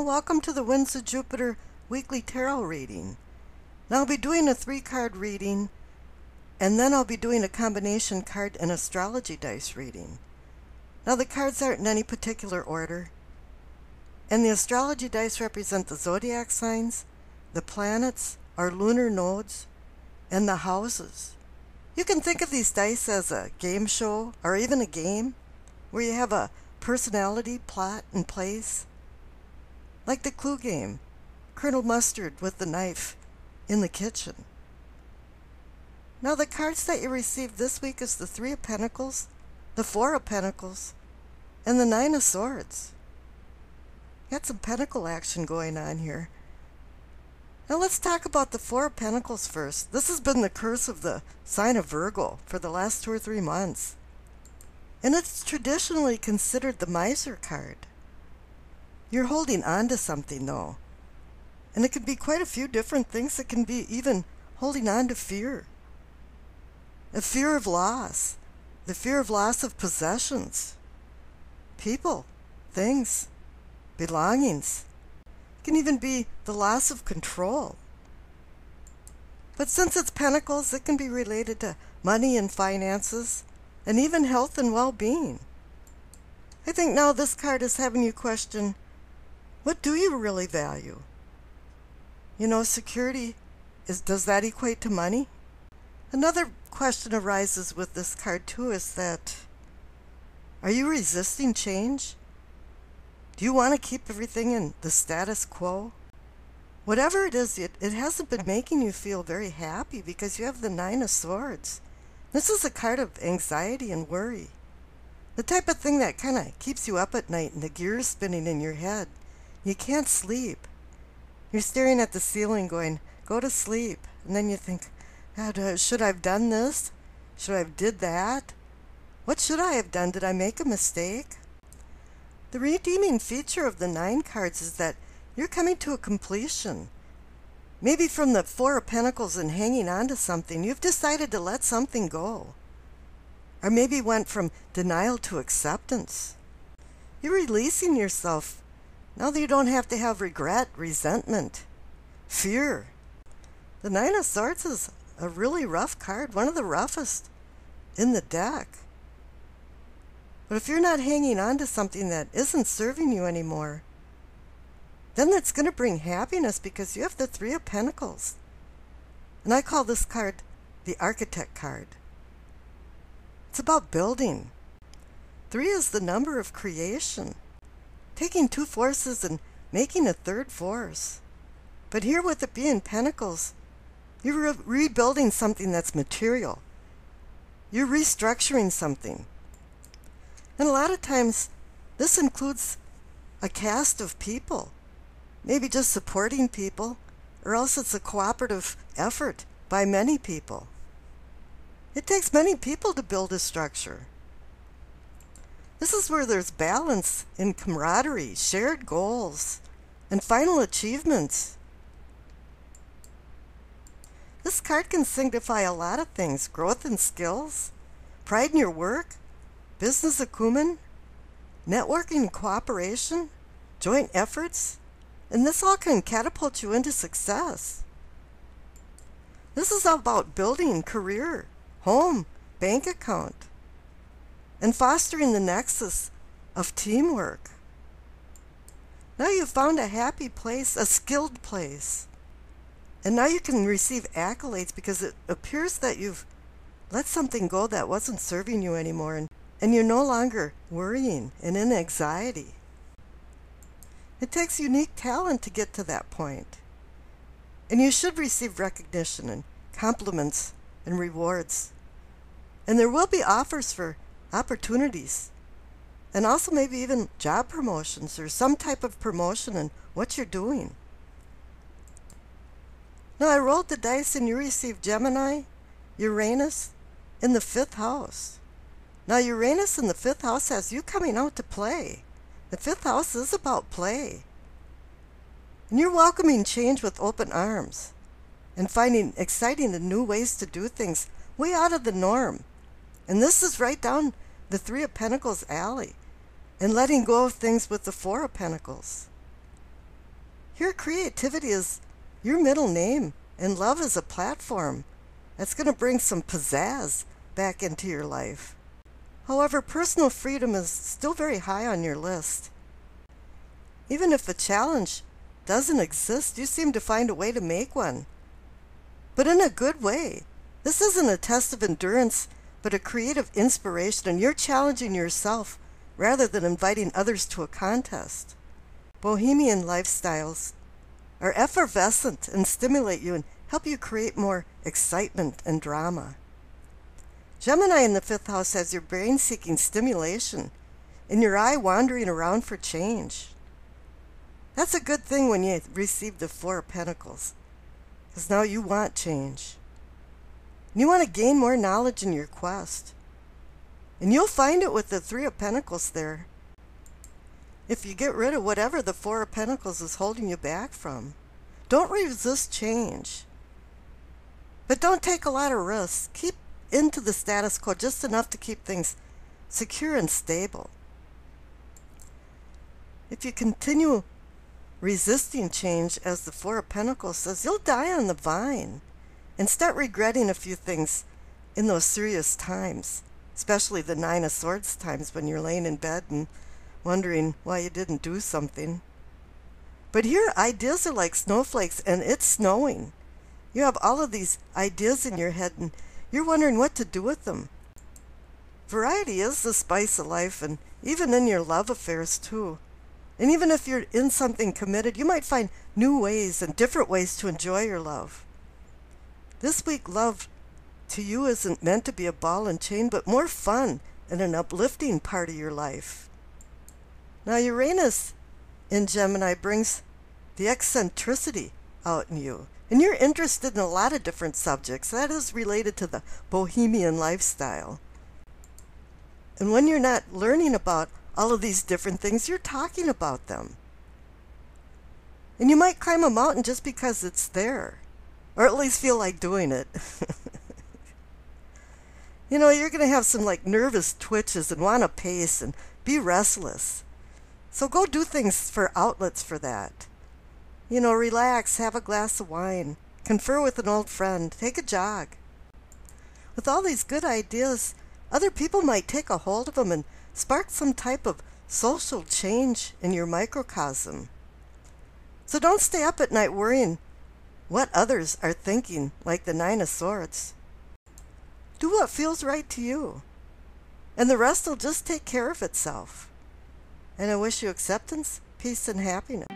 Welcome to the Winds of Jupiter weekly tarot reading. Now I'll be doing a 3-card reading, and then I'll be doing a combination card and astrology dice reading. Now the cards aren't in any particular order, and the astrology dice represent the zodiac signs, the planets, our lunar nodes, and the houses. You can think of these dice as a game show or even a game where you have a personality, plot, and place. Like the clue game, Colonel Mustard with the knife in the kitchen. Now the cards that you received this week is the 3 of Pentacles, the 4 of Pentacles, and the 9 of Swords. Got some pentacle action going on here. Now let's talk about the 4 of Pentacles first. This has been the curse of the sign of Virgo for the last 2 or 3 months. And it's traditionally considered the miser card. You're holding on to something, though. And it can be quite a few different things. It can be even holding on to fear. A fear of loss. The fear of loss of possessions. People. Things. Belongings. It can even be the loss of control. But since it's pentacles, it can be related to money and finances, and even health and well-being. I think now this card is having you question, what do you really value? You know, security, does that equate to money? Another question arises with this card too is that, are you resisting change? Do you want to keep everything in the status quo? Whatever it is, it hasn't been making you feel very happy because you have the 9 of Swords. This is a card of anxiety and worry. The type of thing that kind of keeps you up at night and the gears spinning in your head. You can't sleep. You're staring at the ceiling going, go to sleep. And then you think, should I have done this? Should I have did that? What should I have done? Did I make a mistake? The redeeming feature of the 9 cards is that you're coming to a completion. Maybe from the 4 of Pentacles and hanging on to something, you've decided to let something go. Or maybe went from denial to acceptance. You're releasing yourself now that you don't have to have regret, resentment, fear. The 9 of Swords is a really rough card, one of the roughest in the deck. But if you're not hanging on to something that isn't serving you anymore, then it's going to bring happiness because you have the 3 of Pentacles. And I call this card the Architect card. It's about building. 3 is the number of creation. Taking 2 forces and making a 3rd force. But here with it being Pentacles, you're rebuilding something that's material. You're restructuring something. And a lot of times, this includes a cast of people. Maybe just supporting people, or else it's a cooperative effort by many people. It takes many people to build a structure. This is where there's balance in camaraderie, shared goals, and final achievements. This card can signify a lot of things: growth in skills, pride in your work, business acumen, networking and cooperation, joint efforts, and this all can catapult you into success. This is about building career, home, bank account, and fostering the nexus of teamwork. Now you've found a happy place, a skilled place. And now you can receive accolades because it appears that you've let something go that wasn't serving you anymore, and you're no longer worrying and in anxiety. It takes unique talent to get to that point. And you should receive recognition and compliments and rewards. And there will be offers for opportunities. And also maybe even job promotions or some type of promotion in what you're doing. Now I rolled the dice and you received Gemini, Uranus, in the 5th house. Now Uranus in the 5th house has you coming out to play. The 5th house is about play. And you're welcoming change with open arms and finding exciting and new ways to do things way out of the norm. And this is right down the 3 of Pentacles alley and letting go of things with the 4 of Pentacles. Your creativity is your middle name, and love is a platform that's going to bring some pizzazz back into your life. However, personal freedom is still very high on your list. Even if a challenge doesn't exist, you seem to find a way to make one. But in a good way. This isn't a test of endurance, but a creative inspiration, and you're challenging yourself rather than inviting others to a contest. Bohemian lifestyles are effervescent and stimulate you and help you create more excitement and drama. Gemini in the 5th house has your brain seeking stimulation and your eye wandering around for change. That's a good thing when you receive the 4 of Pentacles, because now you want change. And you want to gain more knowledge in your quest. And you'll find it with the 3 of Pentacles there. If you get rid of whatever the 4 of Pentacles is holding you back from. Don't resist change. But don't take a lot of risks. Keep into the status quo just enough to keep things secure and stable. If you continue resisting change, as the 4 of Pentacles says, you'll die on the vine and start regretting a few things in those serious times, especially the 9 of Swords times when you're laying in bed and wondering why you didn't do something. But here, ideas are like snowflakes, and it's snowing. You have all of these ideas in your head, and you're wondering what to do with them. Variety is the spice of life, and even in your love affairs, too. And even if you're in something committed, you might find new ways and different ways to enjoy your love. This week, love to you isn't meant to be a ball and chain, but more fun and an uplifting part of your life. Now Uranus in Gemini brings the eccentricity out in you. And you're interested in a lot of different subjects. That is related to the bohemian lifestyle. And when you're not learning about all of these different things, you're talking about them. And you might climb a mountain just because it's there. Or at least feel like doing it. You know, you're going to have some like nervous twitches and want to pace and be restless. So go do things for outlets for that. You know, relax, have a glass of wine, confer with an old friend, take a jog. With all these good ideas, other people might take a hold of them and spark some type of social change in your microcosm. So don't stay up at night worrying what others are thinking, like the 9 of Swords. Do what feels right to you, and the rest will just take care of itself. And I wish you acceptance, peace, and happiness.